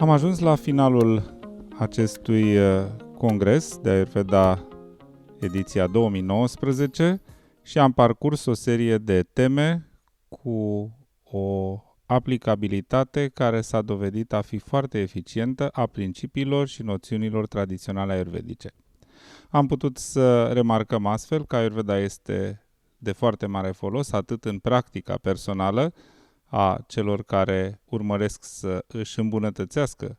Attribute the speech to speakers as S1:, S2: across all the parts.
S1: Am ajuns la finalul acestui congres de Ayurveda ediția 2019 și am parcurs o serie de teme cu o aplicabilitate care s-a dovedit a fi foarte eficientă a principiilor și noțiunilor tradiționale ayurvedice. Am putut să remarcăm astfel că Ayurveda este de foarte mare folos atât în practica personală a celor care urmăresc să își îmbunătățească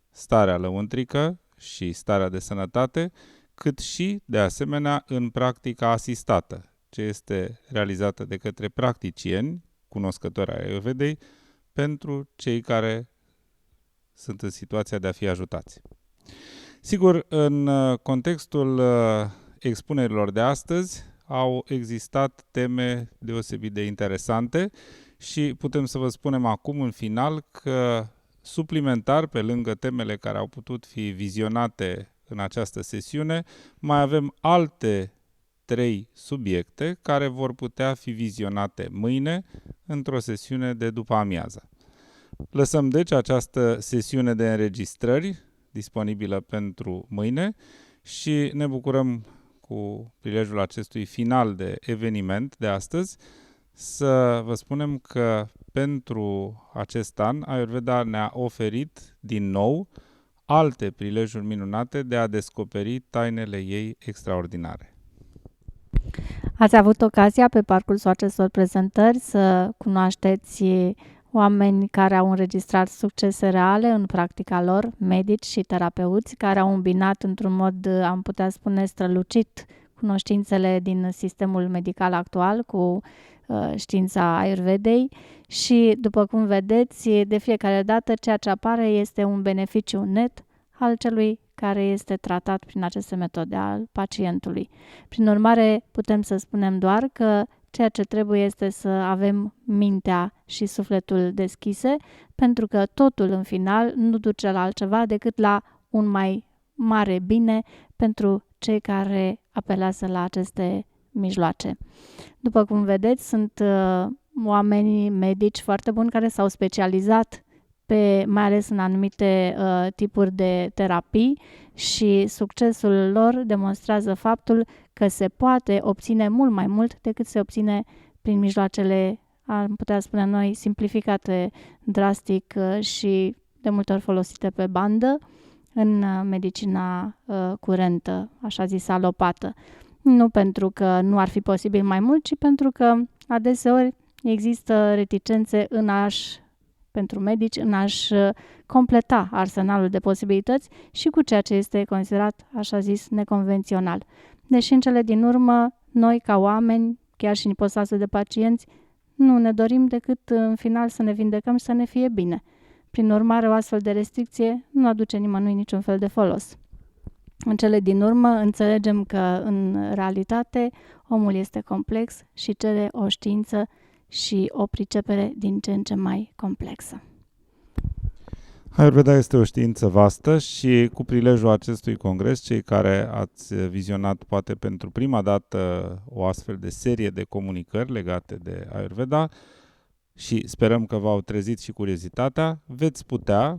S1: starea lăuntrică și starea de sănătate, cât și, de asemenea, în practica asistată, ce este realizată de către practicieni, cunoscători ai Ayurvedei, pentru cei care sunt în situația de a fi ajutați. Sigur, în contextul expunerilor de astăzi au existat teme deosebit de interesante și putem să vă spunem acum în final că suplimentar, pe lângă temele care au putut fi vizionate în această sesiune, mai avem alte 3 subiecte care vor putea fi vizionate mâine într-o sesiune de după amiază. Lăsăm deci această sesiune de înregistrări disponibilă pentru mâine și ne bucurăm cu prilejul acestui final de eveniment de astăzi să vă spunem că pentru acest an Ayurveda ne-a oferit din nou alte prilejuri minunate de a descoperi tainele ei extraordinare.
S2: Ați avut ocazia pe parcursul acestor prezentări să cunoașteți oameni care au înregistrat succese reale în practica lor, medici și terapeuți, care au îmbinat într-un mod, am putea spune, strălucit cunoștințele din sistemul medical actual cu știința Ayurvedei și, după cum vedeți, de fiecare dată ceea ce apare este un beneficiu net al celui care este tratat prin aceste metode, al pacientului. Prin urmare, putem să spunem doar că ceea ce trebuie este să avem mintea și sufletul deschise, pentru că totul în final nu duce la altceva decât la un mai mare bine pentru cei care apelează la aceste mijloace. După cum vedeți, sunt oameni medici foarte buni care s-au specializat mai ales în anumite tipuri de terapii și succesul lor demonstrează faptul că se poate obține mult mai mult decât se obține prin mijloacele, am putea spune noi, simplificate drastic și de multe ori folosite pe bandă în medicina curentă, așa zis alopată. Nu pentru că nu ar fi posibil mai mult, ci pentru că adeseori există reticențe pentru medici în a-și completa arsenalul de posibilități și cu ceea ce este considerat, așa zis, neconvențional. Deși în cele din urmă, noi ca oameni, chiar și în ipostasul de pacienți, nu ne dorim decât în final să ne vindecăm și să ne fie bine. Prin urmare, o astfel de restricție nu aduce nimănui niciun fel de folos. În cele din urmă, înțelegem că, în realitate, omul este complex și cere o știință și o pricepere din ce în ce mai complexă.
S1: Ayurveda este o știință vastă și cu prilejul acestui congres, cei care ați vizionat poate pentru prima dată o astfel de serie de comunicări legate de Ayurveda și sperăm că v-au trezit și curiozitatea,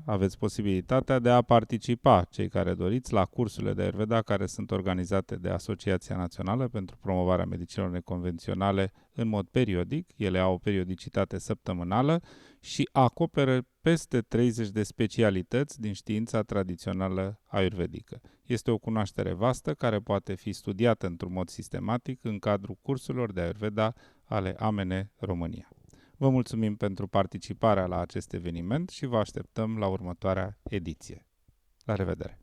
S1: aveți posibilitatea de a participa, cei care doriți, la cursurile de Ayurveda care sunt organizate de Asociația Națională pentru Promovarea Medicinilor Neconvenționale în mod periodic. Ele au o periodicitate săptămânală și acoperă peste 30 de specialități din știința tradițională ayurvedică. Este o cunoaștere vastă care poate fi studiată într-un mod sistematic în cadrul cursurilor de Ayurveda ale AMN România. Vă mulțumim pentru participarea la acest eveniment și vă așteptăm la următoarea ediție. La revedere!